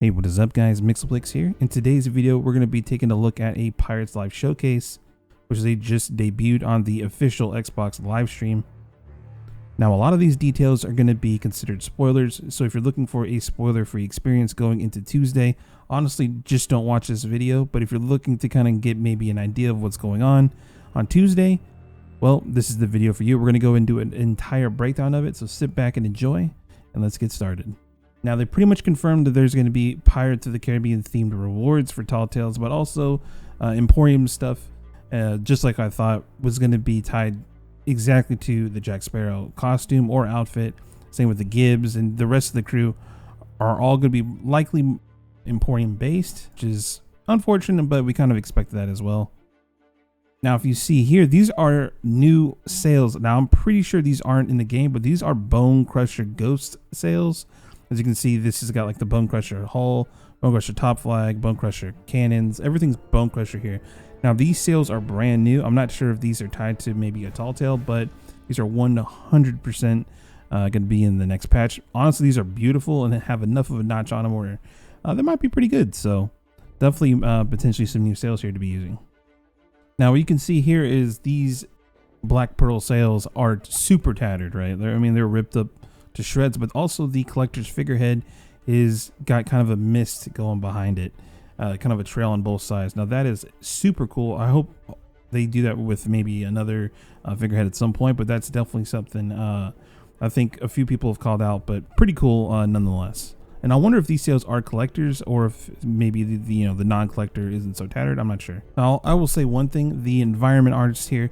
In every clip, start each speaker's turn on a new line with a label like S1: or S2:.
S1: Hey, what is up guys, Mixaplix here. In today's video, we're going to be taking a look at a Pirates Live showcase, which they just debuted on the official Xbox live stream. Now, a lot of these details are going to be considered spoilers, so if you're looking for a spoiler-free experience going into Tuesday, honestly, just don't watch this video. But if you're looking to kind of get maybe an idea of what's going on Tuesday, well, this is the video for you. We're going to go and do an entire breakdown of it, so sit back and enjoy, and let's get started. Now, they pretty much confirmed that there's going to be Pirates of the Caribbean themed rewards for Tall Tales, but also Emporium stuff, just like I thought, was going to be tied exactly to the Jack Sparrow costume or outfit. Same with the Gibbs, and the rest of the crew are all going to be likely Emporium based, which is unfortunate, but we kind of expected that as well. Now, if you see here, these are new sales. Now, I'm pretty sure these aren't in the game, but these are Bone Crusher Ghost sales. As you can see, this has got like the Bone Crusher hull, Bone Crusher top flag, Bone Crusher cannons. Everything's Bone Crusher here. Now, these sales are brand new. I'm not sure if these are tied to maybe a Tall Tale, but these are 100% going to be in the next patch. Honestly, these are beautiful and have enough of a notch on them where they might be pretty good. So definitely potentially some new sales here to be using. Now, what you can see here is these Black Pearl sales are super tattered, right? They're ripped up to shreds, but also the collector's figurehead is got kind of a mist going behind it, kind of a trail on both sides. Now that is super cool. I hope they do that with maybe another figurehead at some point, but that's definitely something I think a few people have called out, but pretty cool nonetheless. And I wonder if these sales are collectors or if maybe the non-collector isn't so tattered. I'm not sure. Now, I will say one thing: the environment artists here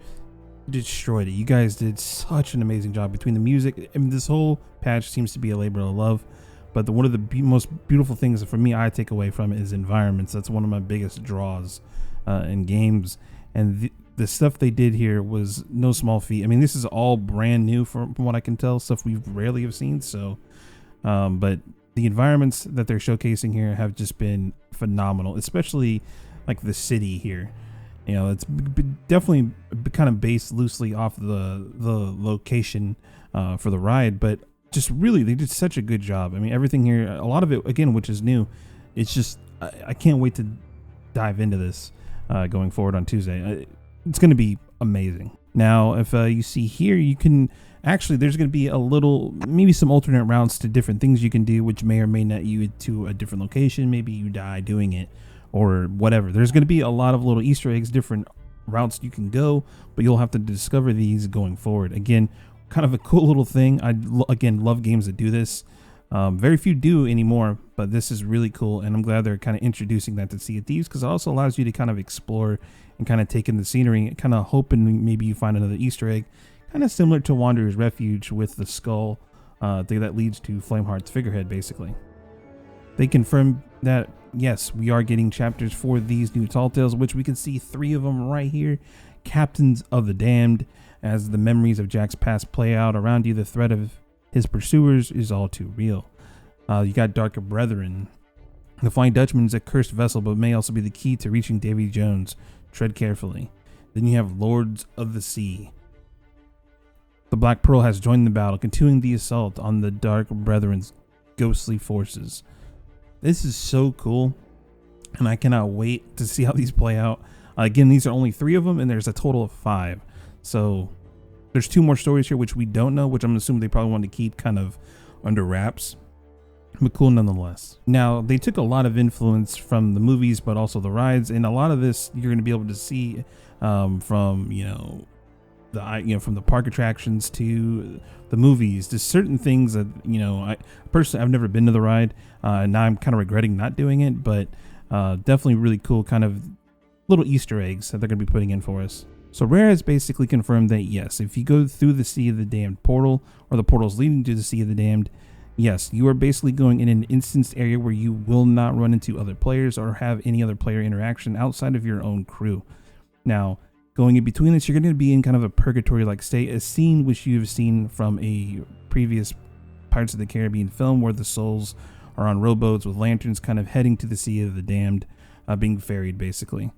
S1: destroyed it. You guys did such an amazing job between the music. I mean, this whole patch seems to be a labor of love, but one of the most beautiful things for me I take away from it is environments. That's one of my biggest draws in games, and the stuff they did here was no small feat. I mean, this is all brand new from what I can tell, stuff we rarely have seen. So but the environments that they're showcasing here have just been phenomenal, especially like the city here. You know, it's definitely kind of based loosely off the location for the ride, but just really, they did such a good job. I mean, everything here, a lot of it, again, which is new, it's just, I can't wait to dive into this going forward on Tuesday. It's going to be amazing. Now, if you see here, you can actually, there's going to be a little, maybe some alternate routes to different things you can do, which may or may not you to a different location. Maybe you die doing it, or whatever. There's going to be a lot of little Easter eggs, different routes you can go, but you'll have to discover these going forward. Again, kind of a cool little thing. Again, love games that do this. Very few do anymore, but this is really cool, and I'm glad they're kind of introducing that to Sea of Thieves, because it also allows you to kind of explore and kind of take in the scenery, kind of hoping maybe you find another Easter egg, kind of similar to Wanderer's Refuge with the skull thing that leads to Flameheart's figurehead, basically. They confirmed that, yes, we are getting chapters for these new Tall Tales, which we can see 3 of them right here. Captains of the Damned. As the memories of Jack's past play out around you, the threat of his pursuers is all too real. You got Darker Brethren. The Flying Dutchman is a cursed vessel, but may also be the key to reaching Davy Jones. Tread carefully. Then you have Lords of the Sea. The Black Pearl has joined the battle, continuing the assault on the Dark Brethren's ghostly forces. This is so cool, and I cannot wait to see how these play out. Again, these are only 3 of them, and there's a total of 5. So there's 2 more stories here, which we don't know, which I'm assuming they probably want to keep kind of under wraps, but cool nonetheless. Now, they took a lot of influence from the movies, but also the rides, and a lot of this you're going to be able to see from, from the park attractions to the movies, to certain things that, I personally, I've never been to the ride, and now I'm kind of regretting not doing it, but definitely really cool kind of little Easter eggs that they're going to be putting in for us. So Rare has basically confirmed that, yes, if you go through the Sea of the Damned portal, or the portals leading to the Sea of the Damned, yes, you are basically going in an instanced area where you will not run into other players or have any other player interaction outside of your own crew. Now, going in between this, you're going to be in kind of a purgatory-like state, a scene which you have seen from a previous Pirates of the Caribbean film where the souls are on rowboats with lanterns kind of heading to the Sea of the Damned, being ferried, basically.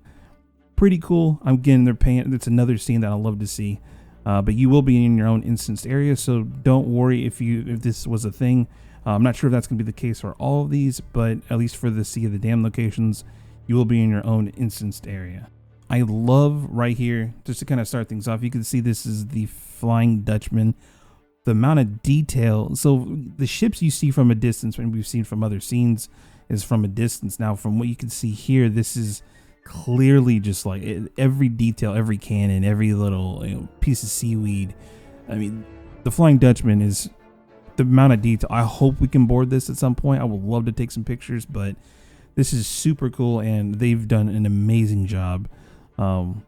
S1: Pretty cool. Again, they're paying. It's another scene that I love to see. But you will be in your own instanced area, so don't worry if this was a thing. I'm not sure if that's going to be the case for all of these, but at least for the Sea of the Damned locations, you will be in your own instanced area. I love right here, just to kind of start things off, you can see this is the Flying Dutchman. The amount of detail, so the ships you see from a distance, when we've seen from other scenes, is from a distance. Now from what you can see here, this is clearly just like every detail, every cannon, every little piece of seaweed. I mean, the Flying Dutchman is the amount of detail. I hope we can board this at some point. I would love to take some pictures, but this is super cool, and they've done an amazing job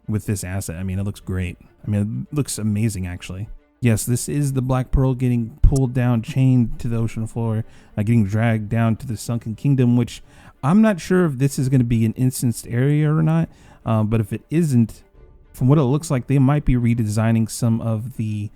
S1: with this asset. I mean, it looks great. I mean, it looks amazing, actually. Yes, this is the Black Pearl getting pulled down, chained to the ocean floor, getting dragged down to the Sunken Kingdom, which I'm not sure if this is going to be an instanced area or not, but if it isn't, from what it looks like, they might be redesigning some of the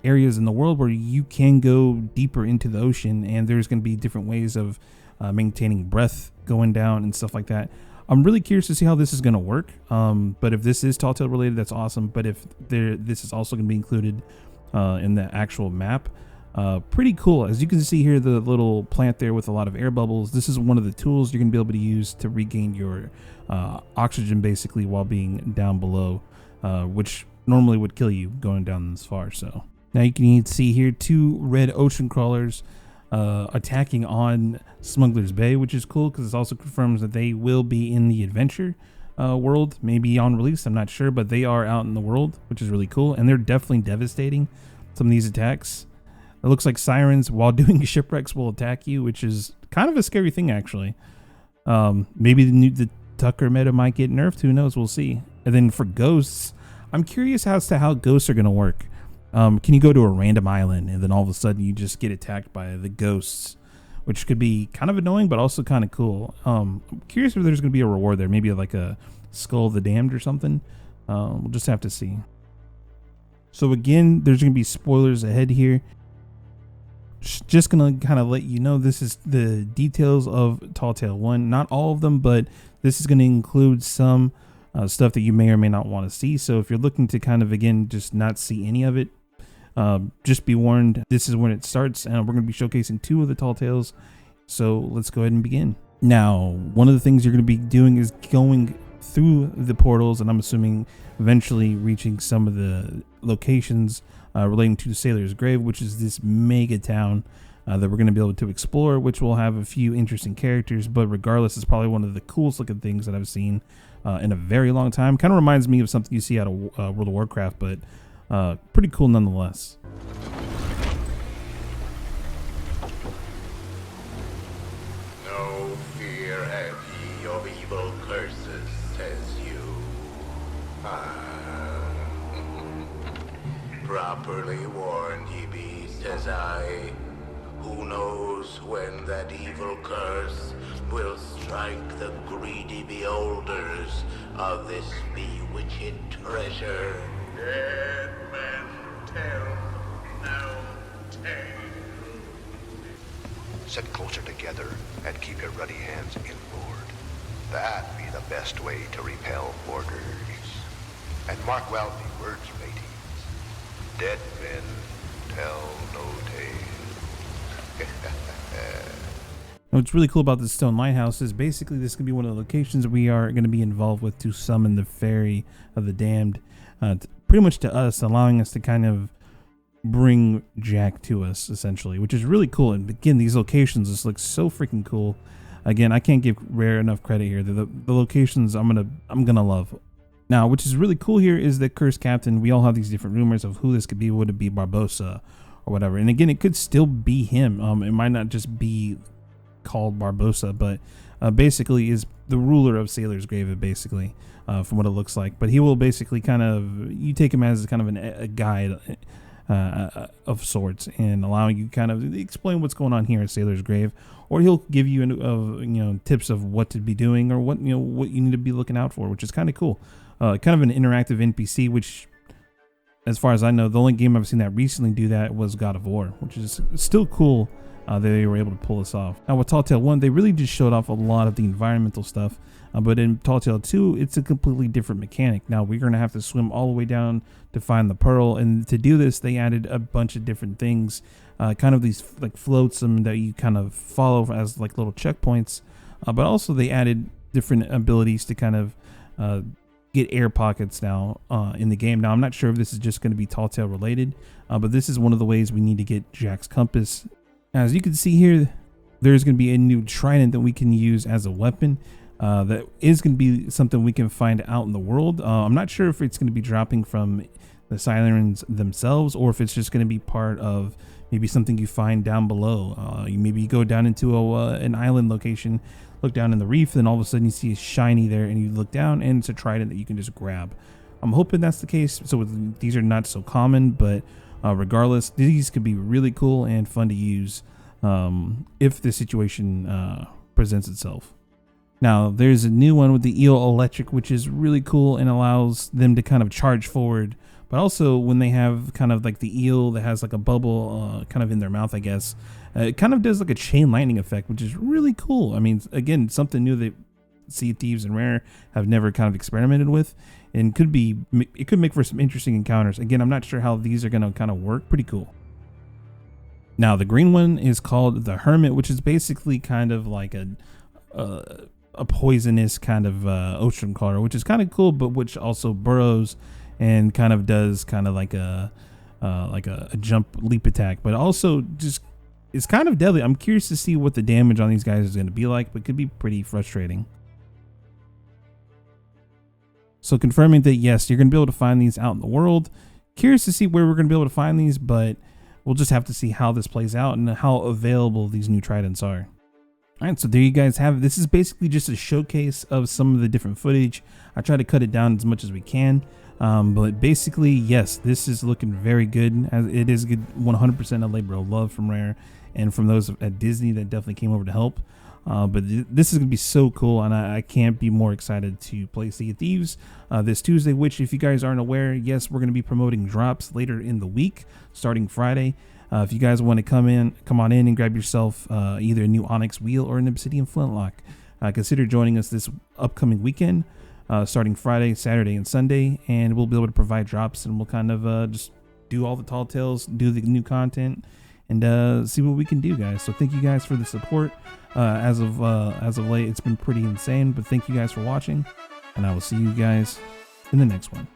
S1: areas in the world where you can go deeper into the ocean, and there's going to be different ways of maintaining breath going down and stuff like that. I'm really curious to see how this is going to work, but if this is Tall Tale related, that's awesome. But if this is also going to be included in the actual map, pretty cool. As you can see here, the little plant there with a lot of air bubbles, this is one of the tools you're going to be able to use to regain your oxygen, basically, while being down below, which normally would kill you going down this far. So now you can see here 2 red ocean crawlers attacking on Smuggler's Bay, which is cool because it also confirms that they will be in the adventure world, maybe on release, I'm not sure, but they are out in the world, which is really cool, and they're definitely devastating, some of these attacks. It looks like sirens while doing shipwrecks will attack you, which is kind of a scary thing, actually. Maybe the Tucker meta might get nerfed, who knows, we'll see. And then for ghosts, I'm curious as to how ghosts are going to work. Can you go to a random island and then all of a sudden you just get attacked by the ghosts, which could be kind of annoying, but also kind of cool. I'm curious if there's going to be a reward there, maybe like a Skull of the Damned or something. We'll just have to see. So again, there's going to be spoilers ahead here. Just going to kind of let you know, this is the details of Tall Tale 1. Not all of them, but this is going to include some stuff that you may or may not want to see. So if you're looking to kind of, again, just not see any of it, just be warned, this is when it starts, and we're going to be showcasing 2 of the Tall Tales. So let's go ahead and begin. Now, one of the things you're going to be doing is going through the portals, and I'm assuming eventually reaching some of the locations relating to Sailor's Grave, which is this mega town that we're going to be able to explore, which will have a few interesting characters, but regardless, it's probably one of the coolest looking things that I've seen in a very long time. Kind of reminds me of something you see out of World of Warcraft, but pretty cool nonetheless.
S2: No fear have ye of evil curses, says you. Properly warned ye be, says I. Who knows when that evil curse will strike the greedy beholders of this bewitched treasure. Dead men tell no tale.
S3: Sit closer together and keep your ruddy hands inboard. That be the best way to repel boarders. And mark well the words, mateys. Dead men tell no tales.
S1: What's really cool about this stone lighthouse is basically this could be one of the locations we are going to be involved with to summon the Fairy of the Damned, pretty much to us, allowing us to kind of bring Jack to us, essentially, which is really cool. And again, these locations just look so freaking cool. Again, I can't give Rare enough credit here. The locations I'm gonna love. Now, which is really cool here is the Cursed Captain. We all have these different rumors of who this could be. Would it be Barbossa or whatever? And again, it could still be him. It might not just be called Barbossa, but basically is the ruler of Sailor's Grave, basically, from what it looks like. But he will basically kind of, you take him as kind of a guide of sorts, and allowing you kind of explain what's going on here at Sailor's Grave, or he'll give you tips of what to be doing, or what you need to be looking out for, which is kind of cool. Kind of an interactive NPC, which, as far as I know, the only game I've seen that recently do that was God of War, which is still cool they were able to pull this off. Now with Tall Tale 1, they really just showed off a lot of the environmental stuff, but in Tall Tale 2, it's a completely different mechanic. Now we're going to have to swim all the way down to find the pearl, and to do this, they added a bunch of different things, kind of these like floats that you kind of follow as like little checkpoints, but also they added different abilities to kind of get air pockets now in the game. Now I'm not sure if this is just going to be Tall Tale related, but this is one of the ways we need to get Jack's compass. As you can see here, there's going to be a new trident that we can use as a weapon. That is going to be something we can find out in the world. I'm not sure if it's going to be dropping from the sirens themselves, or if it's just going to be part of maybe something you find down below. You maybe go down into an island location, look down in the reef, then all of a sudden you see a shiny there, and you look down, and it's a trident that you can just grab. I'm hoping that's the case. So these are not so common, but regardless, these could be really cool and fun to use if the situation presents itself. Now there's a new one with the eel electric, which is really cool and allows them to kind of charge forward, but also when they have kind of like the eel that has like a bubble kind of in their mouth, I guess, it kind of does like a chain lightning effect, which is really cool. I mean, again, something new that Sea of Thieves and Rare have never kind of experimented with, and it could make for some interesting encounters. Again, I'm not sure how these are going to kind of work. Pretty cool. Now the green one is called the Hermit, which is basically kind of like a poisonous kind of ocean crawler, which is kind of cool, but which also burrows and kind of does kind of like a jump leap attack, but also just it's kind of deadly. I'm curious to see what the damage on these guys is going to be like, but it could be pretty frustrating. So confirming that yes, you're going to be able to find these out in the world. Curious to see where we're going to be able to find these, but we'll just have to see how this plays out and how available these new tridents are. All right, so there you guys have it. This is basically just a showcase of some of the different footage. I try to cut it down as much as we can, but basically, yes, this is looking very good. As it is good, 100% a labor of love from Rare and from those at Disney that definitely came over to help. But this is gonna be so cool, and I can't be more excited to play Sea of Thieves this Tuesday. Which, if you guys aren't aware, yes, we're gonna be promoting drops later in the week, starting Friday. If you guys want to come on in and grab yourself either a new Onyx wheel or an Obsidian flintlock, consider joining us this upcoming weekend, starting Friday, Saturday, and Sunday, and we'll be able to provide drops, and we'll kind of just do all the tall tales, do the new content, and see what we can do, guys. So thank you guys for the support. As of late, it's been pretty insane, but thank you guys for watching, and I will see you guys in the next one.